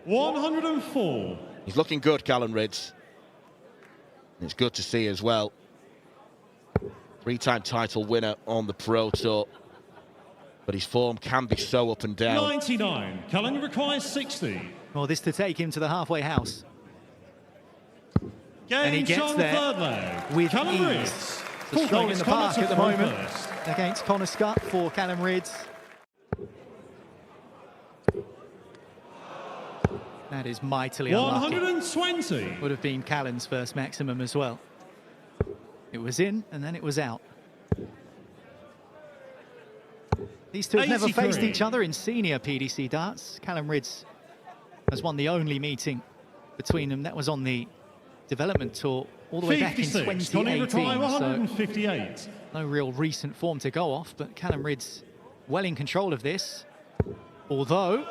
104. He's looking good, Callum Rydz. It's good to see as well. Three-time title winner on the Pro Tour. But his form can be so up and down. 99. Cullen requires 60. Well, this to take him to the halfway house. Game And he gets on there the third leg. with Callum ease. Rydz. It's a stroll in the park at the Connor moment first. against Connor Scott for Callum Rydz. That is mightily unlucky. 120. Would have been Callan's first maximum as well. It was in and then it was out. These two have never 83. faced each other in senior PDC darts. Callum Rydz has won the only meeting between them. That was on the development tour all the way back in 56. Connie Retire, 158. So no real recent form to go off, but Callum Rydz well in control of this. Although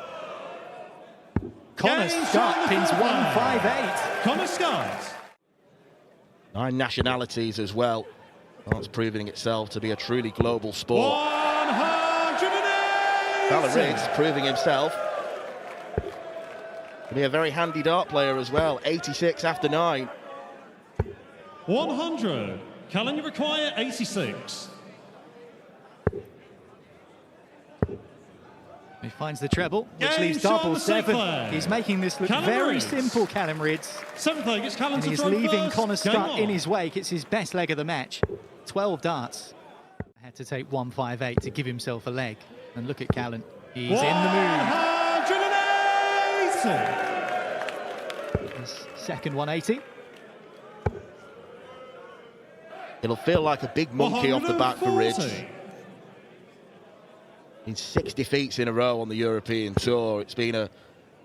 Connor Scott pins 158. Connor Scott. 9 nationalities as well. That's proving itself to be a truly global sport. 180. Callum Rydz proving himself to be a very handy dart player as well. 86 after 9. 100. Cullen, you require 86. He finds the treble, which Game leaves shot on double the 7. flag. He's making this look Callum very Rydz. simple, Callum Rydz. 7th leg, it's Cullen And to he's throw leaving first. Connor Game Scott in on. his wake. It's his best leg of the match. 12 darts. Had to take 158 to give himself a leg. And look at Callan. He's in the mood. 180. His second 180. It'll feel like a big monkey off the back for Rydz. 140. In 6 defeats in a row on the European Tour. It's been a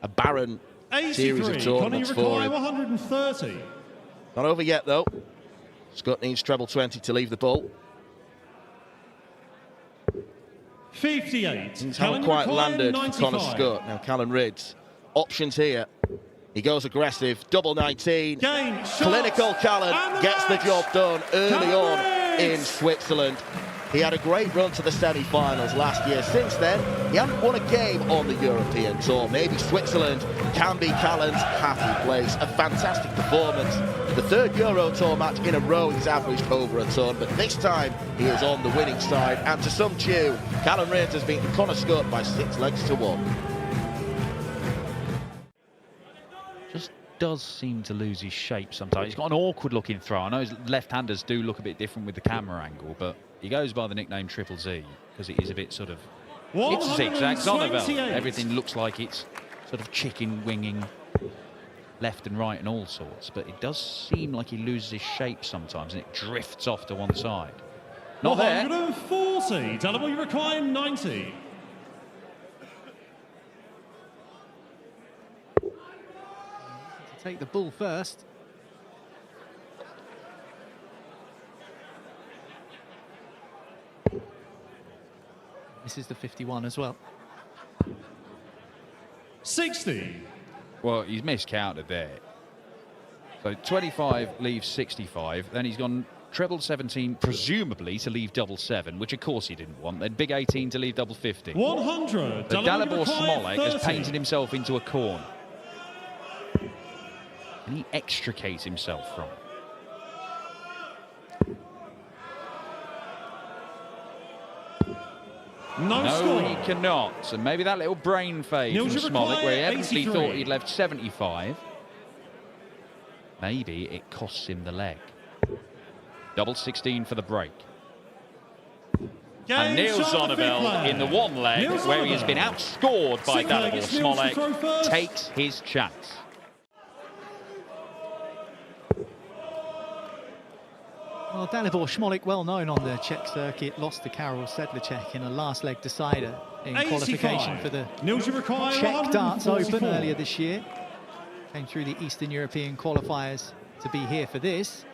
barren series of 83. tournaments Connie for require him. 130. Not over yet, though. Scott needs treble 20 to leave the ball. 58. Things Cullen haven't quite require landed for 95. Connor Scott. Now, Callum Rydz. Options here. He goes aggressive. Double 19. Game, shot, Clinical Callan and gets the match. job done early Callum on Rydz. in Switzerland. He had a great run to the semi-finals last year. Since then, he hasn't won a game on the European Tour. Maybe Switzerland can be Callan's happy place. A fantastic performance. The 3rd Euro Tour match in a row, he's averaged over a ton, but this time he is on the winning side. And to some tune, Callum Rydz has beaten Connor Scott by 6 legs to 1. Just does seem to lose his shape sometimes. He's got an awkward looking throw. I know his left-handers do look a bit different with the camera angle, but he goes by the nickname Triple Z because it is a bit sort of... It's zigzag Zonneveld. 128. Everything looks like it's sort of chicken winging left and right and all sorts, but it does seem like he loses his shape sometimes and it drifts off to one side. Not there. 140. Delible, you require 90. Take the bull first. This is the 51 as well. 60. Well, he's miscounted there. So 25 leaves 65, then he's gone treble 17, presumably to leave double 7, which of course he didn't want. Then big 18 to leave double 50. 100. But Delible, you Dalibor require Smolik 30. has painted himself into a corner. Can he extricate himself from it? No, No, score. he cannot. And maybe that little brain fade Nils, from you Smolik, where he require evidently 83. thought he'd left 75. Maybe it costs him the leg. Double 16 for the break. Game And Niels shot on the fifth Zonneveld leg. in the 1 leg, Niels where he has been Zonneveld. outscored by Second leg, Dalibor it's Niels to throw Smolik, first. takes his chance. Well, Dalibor Smolik, well known on the Czech circuit, lost to Karol Sedlacek in a last leg decider in 85. qualification for the Nils, you require Czech Darts 144. Open earlier this year. Came through the Eastern European qualifiers to be here for this.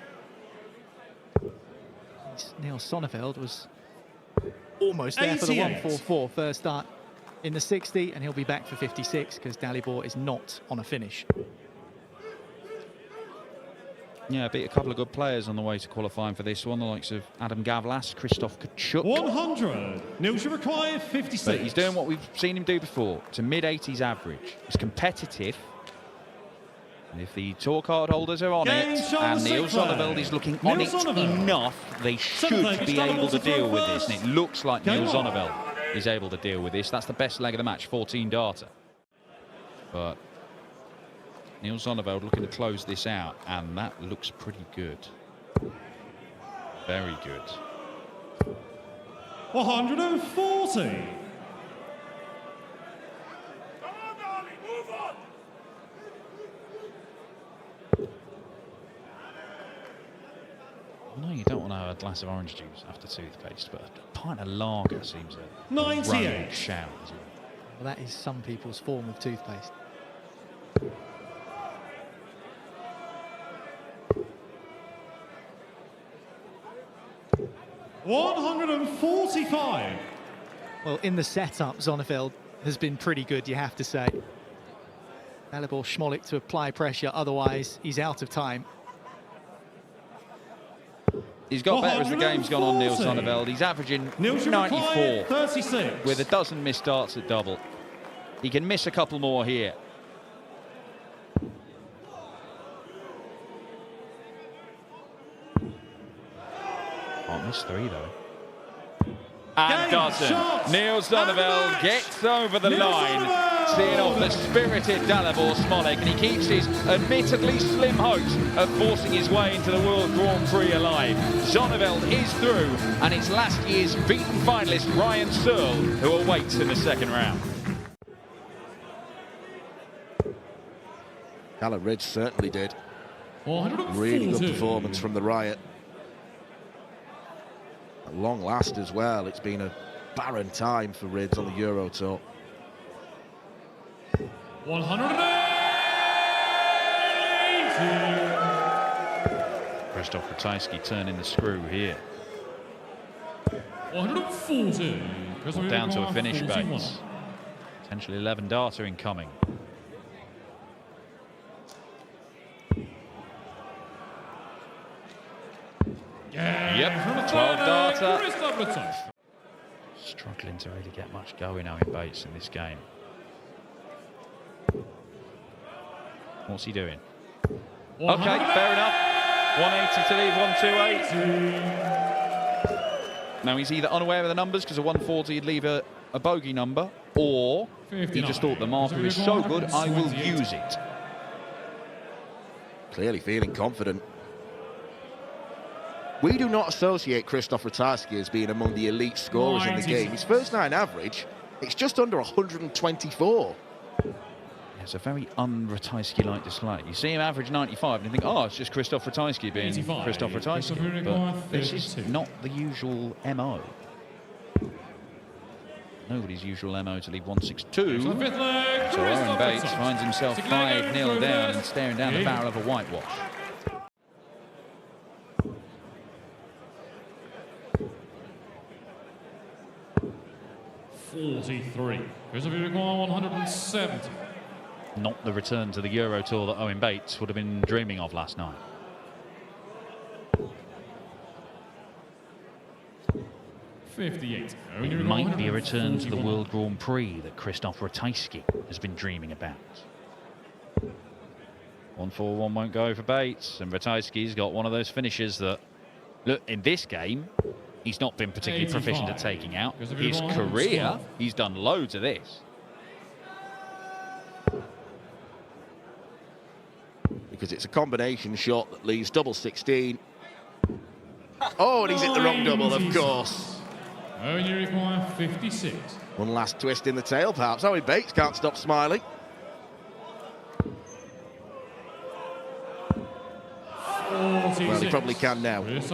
Niels Zonneveld was almost there for the 88. 144 first start in the 60, and he'll be back for 56 because Dalibor is not on a finish. Yeah, beat a couple of good players on the way to qualifying for this one, the likes of Adam Gavlas, Christoph Kachuk. 100. Nils required 56. But he's doing what we've seen him do before. It's a mid-80s average. He's competitive. And if the tour card holders are on it, and Niels Zonneveld is looking on it enough, they should be able to deal with this. And it looks like Niels Zonneveld is able to deal with this. That's the best leg of the match, 14 darter. But Niels Zonneveld looking to close this out, and that looks pretty good. Very good. 140. I know you don't want to have a glass of orange juice after toothpaste, but a pint of lager seems a 98 shout as well. Well, that is some people's form of toothpaste. $145. Well, in the setup, Zonneveld has been pretty good, you have to say. Dalibor Smolik to apply pressure, otherwise he's out of time. He's got better as the game's gone on, Niels Zonneveld. He's averaging 94 36. with a dozen missed darts at double. He can miss a couple more here. Can't miss three, though. And doesn't. Niels Zonneveld gets over the line, seeing off the spirited Dalibor Smolik, and he keeps his admittedly slim hopes of forcing his way into the World Grand Prix alive. Zonneveld is through, and it's last year's beaten finalist Ryan Searle who awaits in the second round. Rydz certainly did. Really good performance from the Riot. At long last as well. It's been a barren time for Rydz on the Euro Tour. 180. Christoph Ratajski turning the screw here. 140. Down to a finish, Bates. Potentially 11 darter incoming. Yep, 12 darter. Struggling to really get much going, Owen Bates, in this game. What's he doing? Okay, fair enough. 180 to leave 128. Now he's either unaware of the numbers because a 140 would leave a bogey number, or he just thought the marker is so good, I will use it. Clearly feeling confident. We do not associate Christoph Ratajski as being among the elite scorers in the game. His first 9 average, it's just under 124. It's a very un-Ratajski-like display. You see him average 95 and you think, oh, it's just Christoph Ratajski being Christoph Ratajski. But this is not the usual MO. Nobody's usual MO to leave 162. So Owen Bates finds himself 5-0 down and staring down the barrel of a whitewash. $43. 170. Not the return to the Euro Tour that Owen Bates would have been dreaming of last night. $58. It might be a return to the World Grand Prix that Christoph Ratajski has been dreaming about. 141 won't go for Bates, and Ratajski's got one of those finishes that, look, in this game, he's not been particularly proficient at taking out. His career, he's done loads of this. Because it's a combination shot that leaves double 16. Oh, and he's hit the wrong double, of course. You require 56. One last twist in the tail, perhaps. Owen Bates can't stop smiling. Well, he probably can now. Missed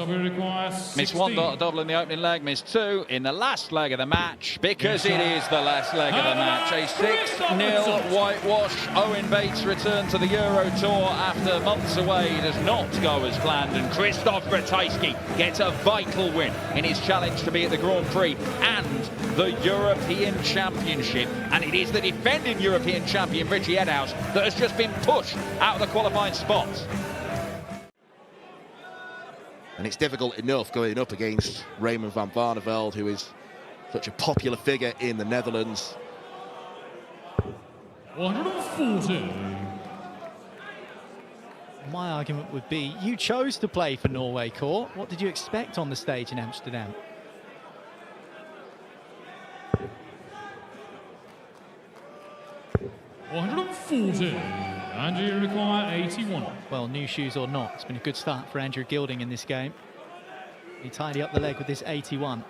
1 double in the opening leg, missed 2 in the last leg of the match, because it is the last leg of the match. A 6-0 whitewash. Owen Bates returned to the Euro Tour after months away. Does not go as planned, and Christoph Ratajski gets a vital win in his challenge to be at the Grand Prix and the European Championship. And it is the defending European champion, Richie Woodhouse, that has just been pushed out of the qualifying spots. And it's difficult enough going up against Raymond van Barneveld, who is such a popular figure in the Netherlands. 140. My argument would be, you chose to play for Norway, Kåre. What did you expect on the stage in Amsterdam? And you require 81. Well, new shoes or not, it's been a good start for Andrew Gilding in this game. He tidied up the leg with this 81.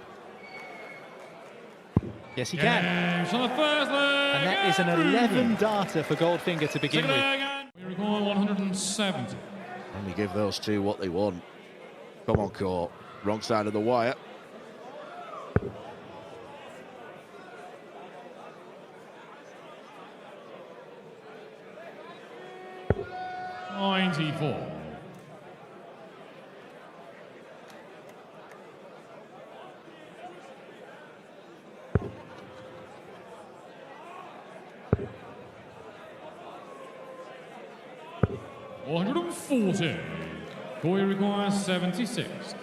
Yes, he can. On the first leg. And that is an 11 darter for Goldfinger to begin with. We require 170. And we give those two what they want. Come on, Kåre. Wrong side of the wire. $94. $140. Kåre requires 76.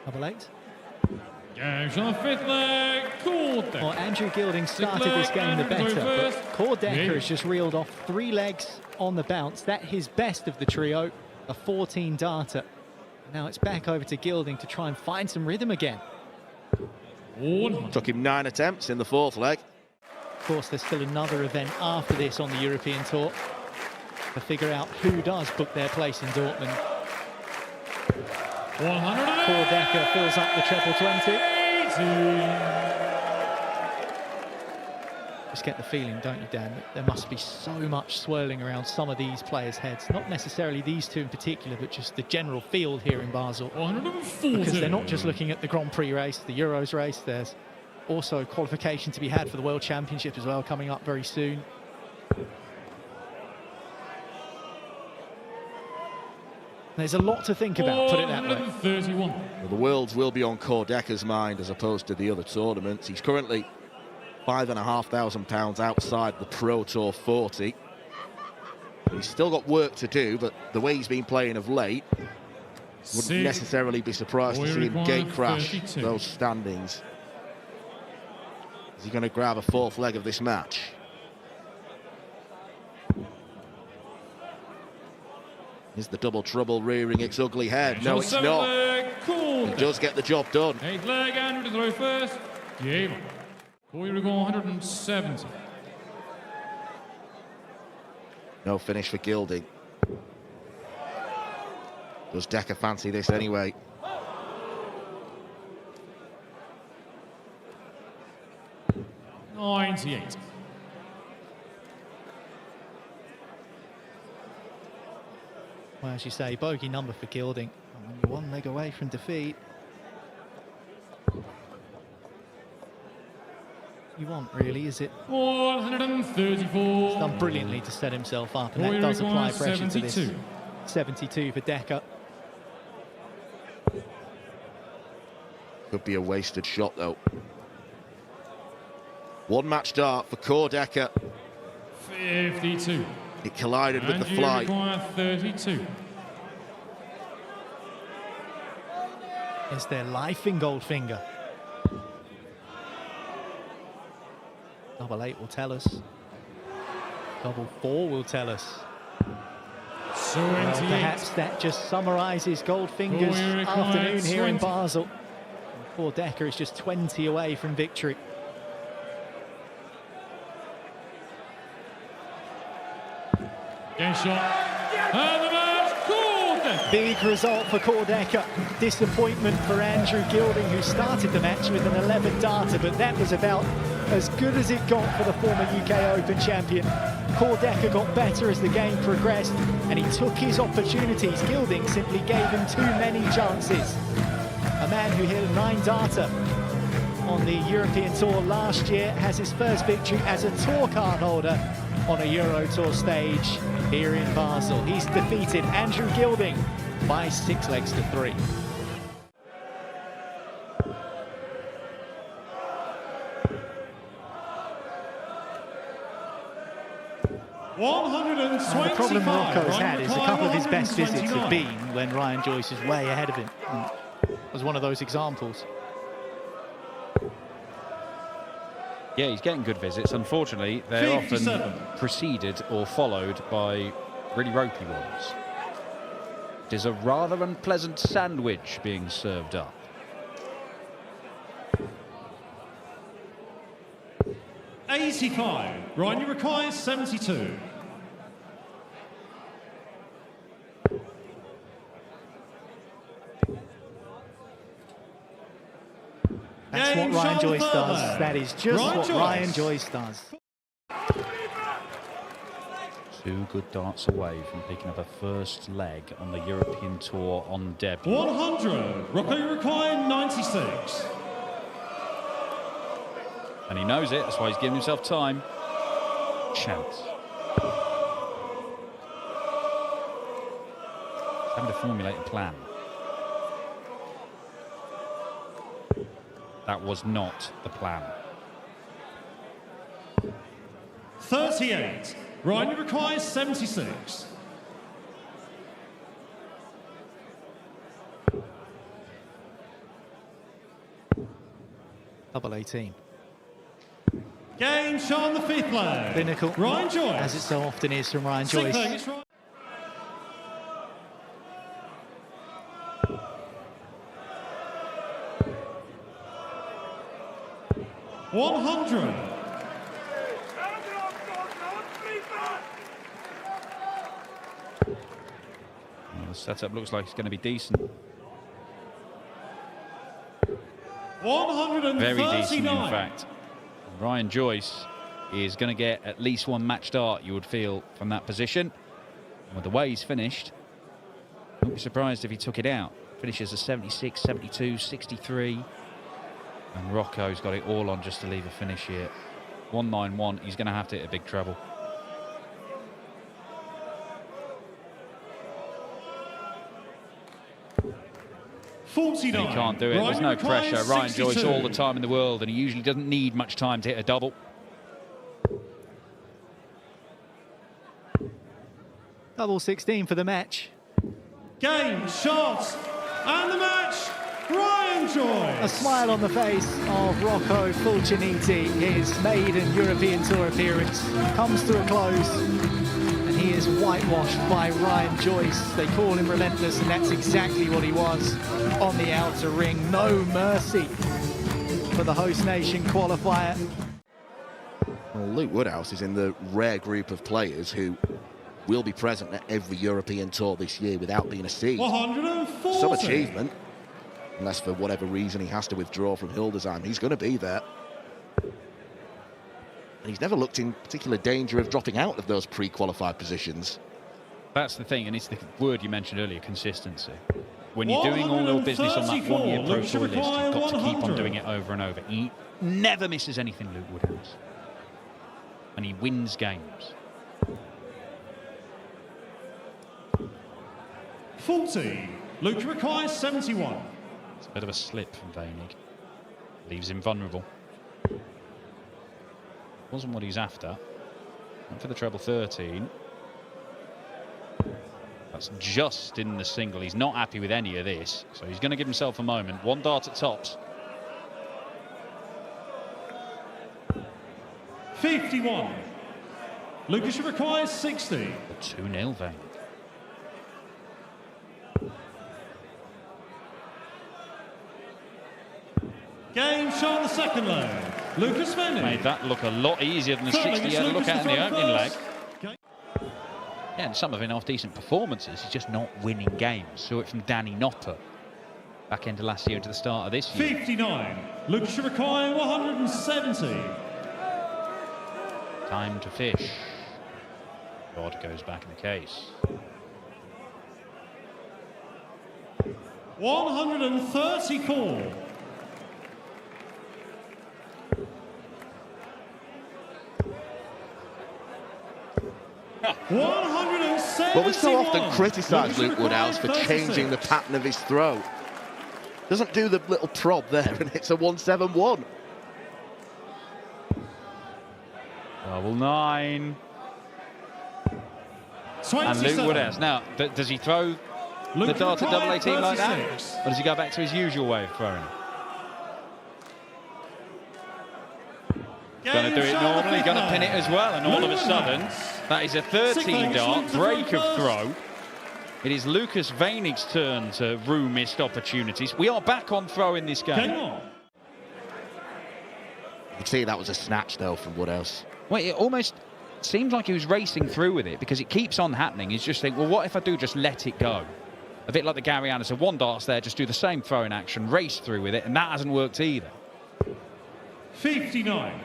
Double eight. Goes on the fifth leg. Kåre. Well, Andrew Gilding started this game the better, but Kåre Dekker has just reeled off 3 legs on the bounce. That his best of the trio, a 14 darter. Now it's back over to Gilding to try and find some rhythm again. Took him 9 attempts in the 4th leg. Of course, there's still another event after this on the European Tour to figure out who does book their place in Dortmund. 100. Kåre Dekker fills up the treble 20. Just get the feeling, don't you, Dan, that there must be so much swirling around some of these players' heads. Not necessarily these two in particular, but just the general field here in Basel. 140. Because they're not just looking at the Grand Prix race, the Euros race. There's also qualification to be had for the World Championship as well, coming up very soon. There's a lot to think about, put it that way. 131. Well, the Worlds will be on Kåre Dekker's mind as opposed to the other tournaments. He's currently £5,500 outside the Pro Tour 40. He's still got work to do, but the way he's been playing of late, wouldn't necessarily be surprised to see him gate crash 32. those standings. Is he going to grab a 4th leg of this match? Is the double trouble rearing its ugly head? No, it's not. He does get the job done. 8th leg, Andrew to throw first. Game. Kåre require 170. No finish for Gilding. Does Dekker fancy this anyway? $98. Well, as you say, bogey number for Gilding. And when you're 1 leg away from defeat, you want, really, is it? 134. He's done brilliantly to set himself up, and that does apply pressure to this. 72 for Dekker. Could be a wasted shot, though. 1 match dart for Kåre Dekker. 52. It collided with the And you flight. require 32. Is there life in Goldfinger? Double 8 will tell us. Double 4 will tell us. Well, 28. perhaps that just summarises Goldfinger's Kåre requires afternoon here in 20. Basel. Kåre Dekker is just 20 away from victory. Game shot. And the match, Kåre Dekker. Big result for Kåre Dekker. Disappointment for Andrew Gilding, who started the match with an 11 darter, but that was about as good as it got for the former UK Open champion. Kåre Dekker got better as the game progressed, and he took his opportunities. Gilding simply gave him too many chances. A man who hit a 9 darter on the European Tour last year has his first victory as a tour card holder on a Euro Tour stage here in Basel. He's defeated Andrew Gilding by 6 legs to 3. $135. The problem Morocco's had is a couple of his best visits have been when Ryan Joyce is way ahead of him. Was one of those examples. Yeah, he's getting good visits. Unfortunately, they're often preceded or followed by really ropey ones. It is a rather unpleasant sandwich being served up. $85. Ryan requires 72. That's what Ryan Joyce does. That is just what Ryan Joyce does. 2 good darts away from picking up a first leg on the European Tour on debut. 100. Rocco required 96. And he knows it, that's why he's giving himself time. Chance. He's having to formulate a plan. That was not the plan. 38. Ryan requires 76. Double 18. Game shot on the 5th leg. Clinical, Ryan Joyce. as it so often is from Ryan 6th Joyce. leg is Ryan. $100. The setup looks like it's going to be decent. 139. Very decent, in fact. Ryan Joyce is going to get at least 1 match start, you would feel, from that position. And with the way he's finished, I wouldn't be surprised if he took it out. Finishes a 76, 72, 63. And Rocco's got it all on just to leave a finish here. 191, he's going to have to hit a big treble. 49. He can't do it. There's no pressure. Ryan Joyce all the time in the world, and he usually doesn't need much time to hit a double. Double 16 for the match. Game, shot, and the match, Ryan Joyce. A smile on the face of Rocco Fulciniti. His maiden European Tour appearance comes to a close, and he is whitewashed by Ryan Joyce. They call him relentless, and that's exactly what he was on the outer ring. No mercy for the host nation qualifier. Well, Luke Woodhouse is in the rare group of players who will be present at every European Tour this year without being a seed. 140. Some achievement, unless for whatever reason he has to withdraw from Hildesheim. He's going to be there. And he's never looked in particular danger of dropping out of those pre-qualified positions. That's the thing, and it's the word you mentioned earlier, consistency. When you're doing all your business on that one-year Pro Tour list, you've got to keep on doing it over and over. He never misses anything, Luke Woodhouse. And he wins games. 40. Luke requires 71. It's a bit of a slip from Vainig. Leaves him vulnerable. Wasn't what he's after. Went for the treble 13. That's just in the single. He's not happy with any of this, so he's going to give himself a moment. 1 dart at tops. 51. Lucas requires 60. A 2-0 Vainig. Game shot on the 2nd leg. Lucas Vainig. Made that look a lot easier than the 60 he had a look at in the opening leg. Yeah, and some of it off decent performances. He's just not winning games. Saw it from Danny Nopper back end of last year into the start of this year. 59. Lucas require 170. Time to fish. God goes back in the case. 134. But we so often criticise Luke Woodhouse for changing the pattern of his throw. Doesn't do the little prob there, and it's a 171. Double 9. And Luke Woodhouse. Now, does he throw the dart at double 18 like that? Or does he go back to his usual way of throwing? Going to do it normally, going to pin it as well, and all of a sudden, that is a 13 dart, break of throw. It is Lucas Veinig's turn to rue missed opportunities. We are back on throw in this game. You can see that was a snatch, though, from Woodhouse. Well, it almost seems like he was racing through with it, because it keeps on happening. He's just thinking, well, what if I do just let it go? A bit like the Gary Anderson, one dart's there, just do the same throwing action, race through with it, and that hasn't worked either. 59.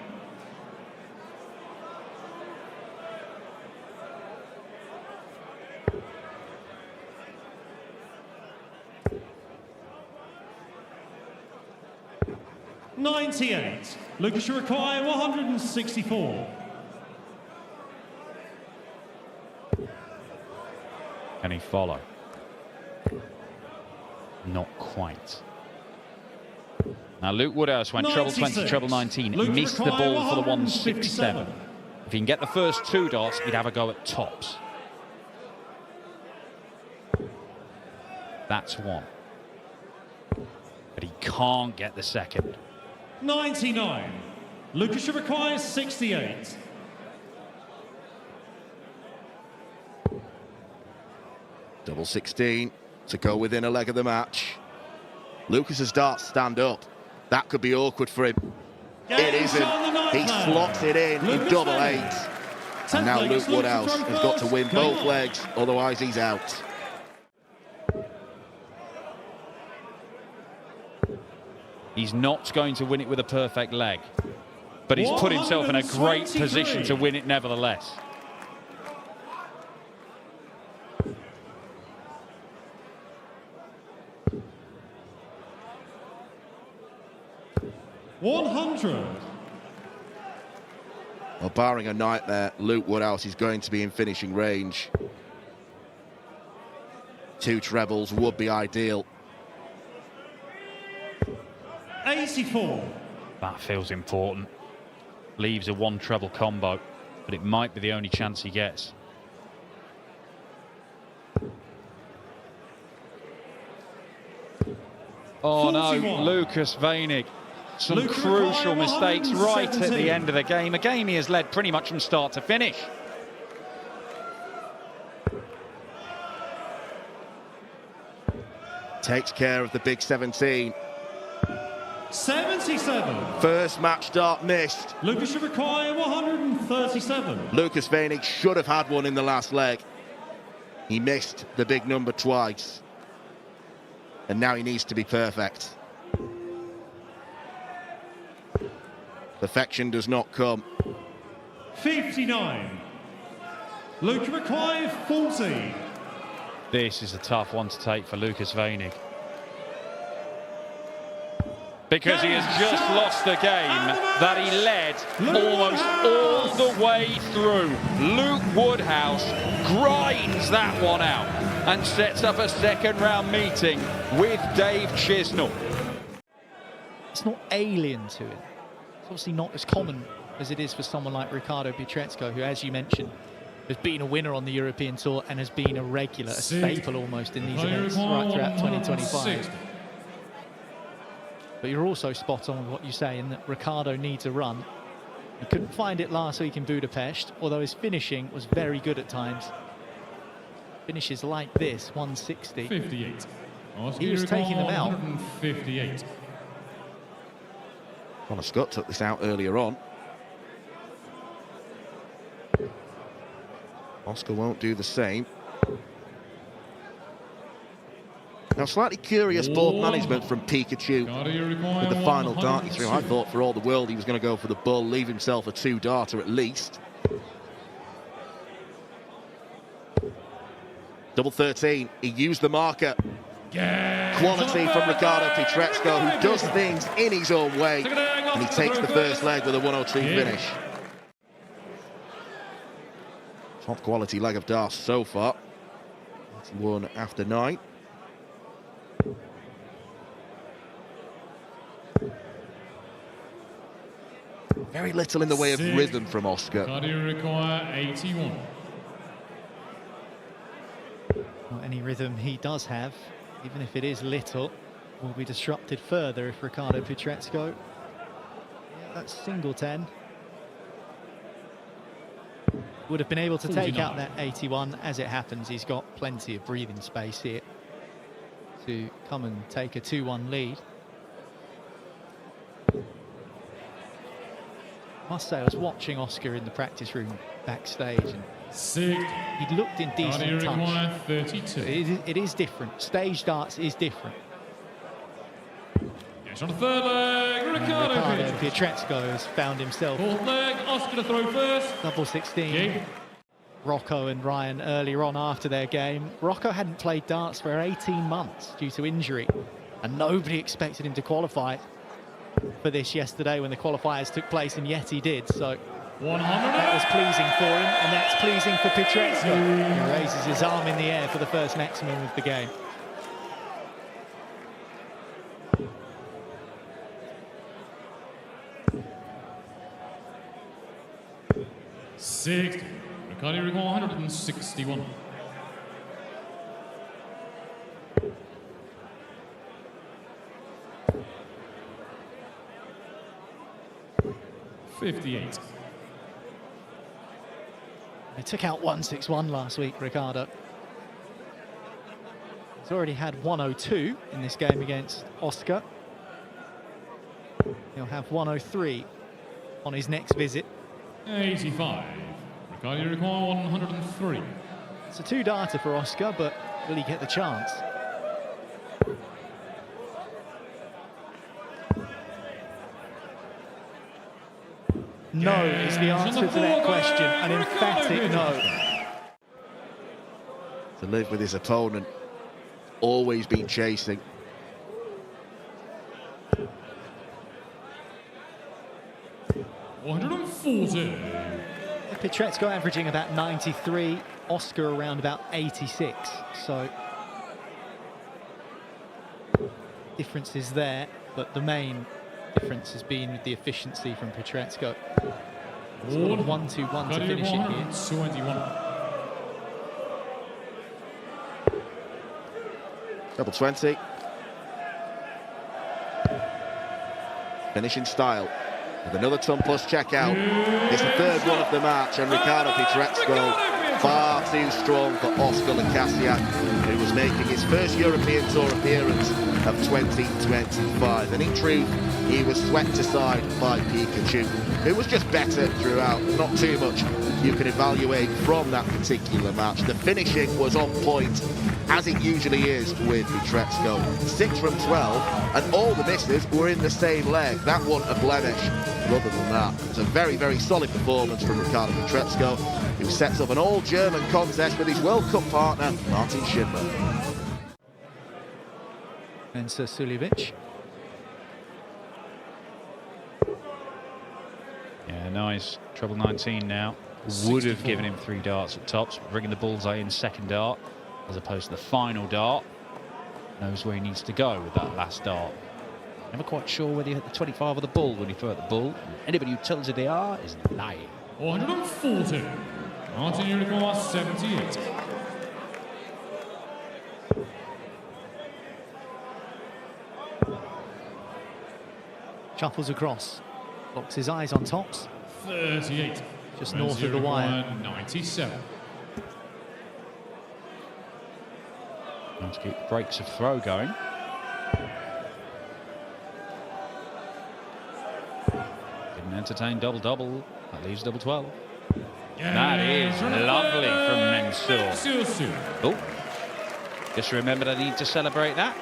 $98. Lucas, you require 164. Can he follow? Not quite. Now Luke Woodhouse went treble 20, treble 19. He missed the ball for the 167. If he can get the first 2 darts, he'd have a go at tops. That's one. But he can't get the second. 99. Lucas, you require 68. Double 16 to go within a leg of the match. Lucas's darts stand up. That could be awkward for him. It isn't. He slots it in double 8. And now Luke Woodhouse has got to win both legs, otherwise he's out. He's not going to win it with a perfect leg, but he's put himself in a great position to win it nevertheless. $100. Well, barring a nightmare, Luke Woodhouse is going to be in finishing range. 2 trebles would be ideal. 84. That feels important. Leaves a 1 treble combo, but it might be the only chance he gets. Oh 41. no, Lucas Veinig. Some crucial mistakes right at the end of the game. A game he has led pretty much from start to finish. Takes care of the big 17. 77. First match dart missed. Lucas, you require 137. Lucas Veinig should have had one in the last leg. He missed the big number twice. And now he needs to be perfect. Perfection does not come. 59. Lucas requires 40. This is a tough one to take for Lucas Veinig, because he has just lost the game that he led almost all the way through. Luke Woodhouse grinds that one out and sets up a second round meeting with Dave Chisnell. It's not alien to him. It's obviously not as common as it is for someone like Ricardo Pietreczko, who, as you mentioned, has been a winner on the European Tour and has been a regular, a staple almost in these events right throughout 2025. But you're also spot on with what you say in that Ricardo needs a run. He couldn't find it last week in Budapest, although his finishing was very good at times. Finishes like this, 160. 58. He was taking them out. 158. Connor Scott took this out earlier on. Oscar won't do the same. Now, slightly curious board management from Pikachu with the final dart he threw. I thought for all the world he was going to go for the bull, leave himself a 2-darter at least. Double 13, he used the marker. Quality from Ricardo Pietreczko, who does things in his own way, and he takes the first leg with a 102 finish. Top quality leg of darts so far. That's 1 after 9. Very little in the way of rhythm from Oscar. Do you require 81? any rhythm he does have, even if it is little, will be disrupted further if Ricardo Pietreczko. Yeah, that's single 10. Would have been able to take out that 81. As it happens, he's got plenty of breathing space here to come and take a 2-1 lead. I must say, I was watching Oscar in the practice room backstage, and he looked in decent touch. 32. It is different. Stage darts is different. Yes, on the third leg, Ricardo Pietreczko has found himself. Fourth leg, Oscar to throw first. Double 16. Game. Rocco and Ryan earlier on after their game. Rocco hadn't played darts for 18 months due to injury, and nobody expected him to qualify for this yesterday when the qualifiers took place, and yet he did. So 100. that was pleasing for him, and that's pleasing for Pietreczko. He raises his arm in the air for the first maximum of the game. Sixth. Ricardo 161. $58. He took out 161 last week, Ricardo. He's already had 102 in this game against Oscar. He'll have 103 on his next visit. 85. Ricardo 103. It's a 2-darter for Oscar, but will he get the chance? No is the answer to that question, an emphatic no. To live with his opponent, always been chasing. Pietreczko averaging about 93, Oscar around about 86. So difference is there, but the main difference has been with the efficiency from Pietreczko. It's got a 1-2-1 to finish it here. 21. Double 20. Finishing style. With another ton plus checkout. It's the third one of the match, and Ricardo Pietreczko far too strong for Oscar Lukasiak, who was making his first European Tour appearance of 2025. And in truth, he was swept aside by Pikachu, who was just better throughout. Not too much you can evaluate from that particular match. The finishing was on point, as it usually is with Pietreczko. 6 from 12, and all the misses were in the same leg. That wasn't a blemish. Other than that, it's a very, very solid performance from Ricardo Pietreczko, who sets up an all-German contest with his World Cup partner, Martin Schindler. And Sir Suljovic. Yeah, nice. Treble 19 now. Would have given him 3 darts at tops, bringing the bullseye in second dart, as opposed to the final dart. Knows where he needs to go with that last dart. Never quite sure whether you hit the 25 or the bull when you throw at the bull. Anybody who tells you they are is lying. 140. Martin Unicorn 78. Shuffles across. Locks his eyes on tops. 38. Just north of the wire. 97. Trying to keep breaks of throw going. Didn't entertain double-double. That leaves double 12. That is lovely from Mensur. Oh, just remembered I need to celebrate that.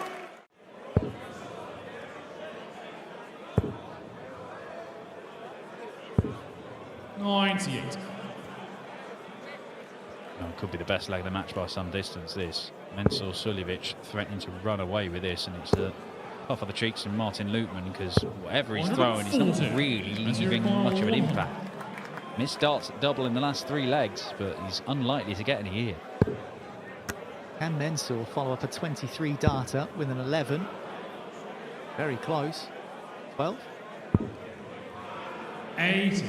$98. Oh, it could be the best leg of the match by some distance, this. Mensur Suljovic threatening to run away with this, and it's the puff of the cheeks from Martin Lukeman, because whatever he's throwing, he's not really leaving much of an impact. Missed darts at double in the last 3 legs, but he's unlikely to get any here. Can Mensur follow up a 23 darter with an 11? Very close. 12. 80.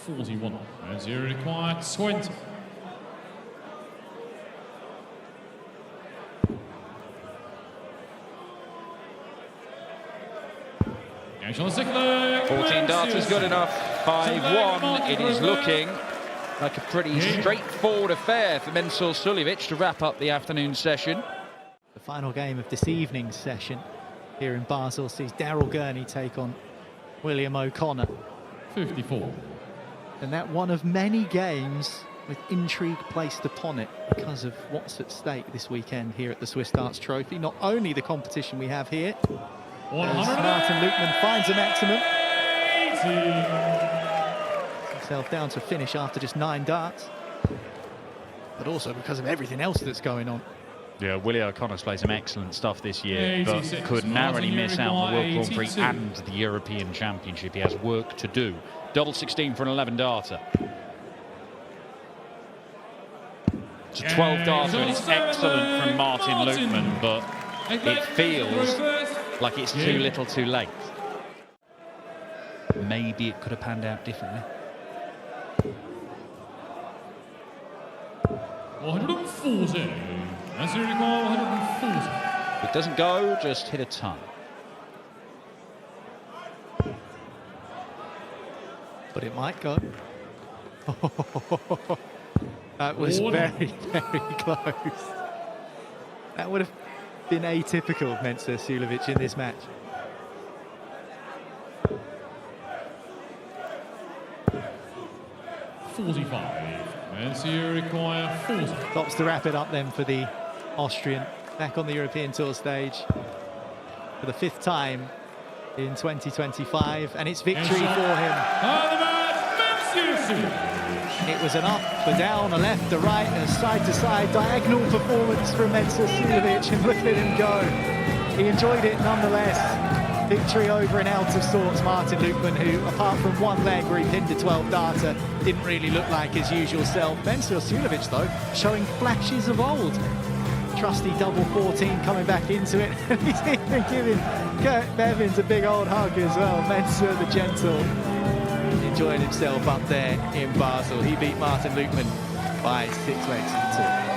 41. And 0 required 20. Action on Sikler. 14 darters good enough. 5-1. It is looking like a pretty straightforward affair for Mensur Suljovic to wrap up the afternoon session. The final game of this evening's session here in Basel sees Daryl Gurney take on William O'Connor. 54. And that one of many games with intrigue placed upon it because of what's at stake this weekend here at the Swiss Darts Trophy. Not only the competition we have here, as Martin Lukeman finds a maximum. Himself down to finish after just 9 darts. But also because of everything else that's going on. Yeah, Willie O'Connor's played some excellent stuff this year, but could narrowly miss out on the World Grand Prix and the European Championship. He has work to do. Double 16 for an 11 darter. It's a 12 darter and it's excellent from Martin Lukeman, but it feels like it's too little too late. Maybe it could have panned out differently. 140. That's your recall, 140. If it doesn't go, just hit a ton. But it might go. That was very, very close. That would have been atypical of Mensur Suljovic in this match. Mensur require 40. Stops to wrap it up then for the Austrian, back on the European Tour stage for the 5th time in 2025, and it's victory for him. It was an up, a down, a left, a right, a side-to-side diagonal performance from Mensur Suljovic, and look at him go. He enjoyed it nonetheless. Victory over and out of sorts, Martin Lukeman, who, apart from one leg where he pinned a 12 darter, didn't really look like his usual self. Mensur Suljovic, though, showing flashes of old. Trusty double 14 coming back into it. He's even giving Kurt Bevins a big old hug as well. Mensur the gentle, enjoying himself up there in Basel. He beat Martin Lukeman by 6 legs to 2.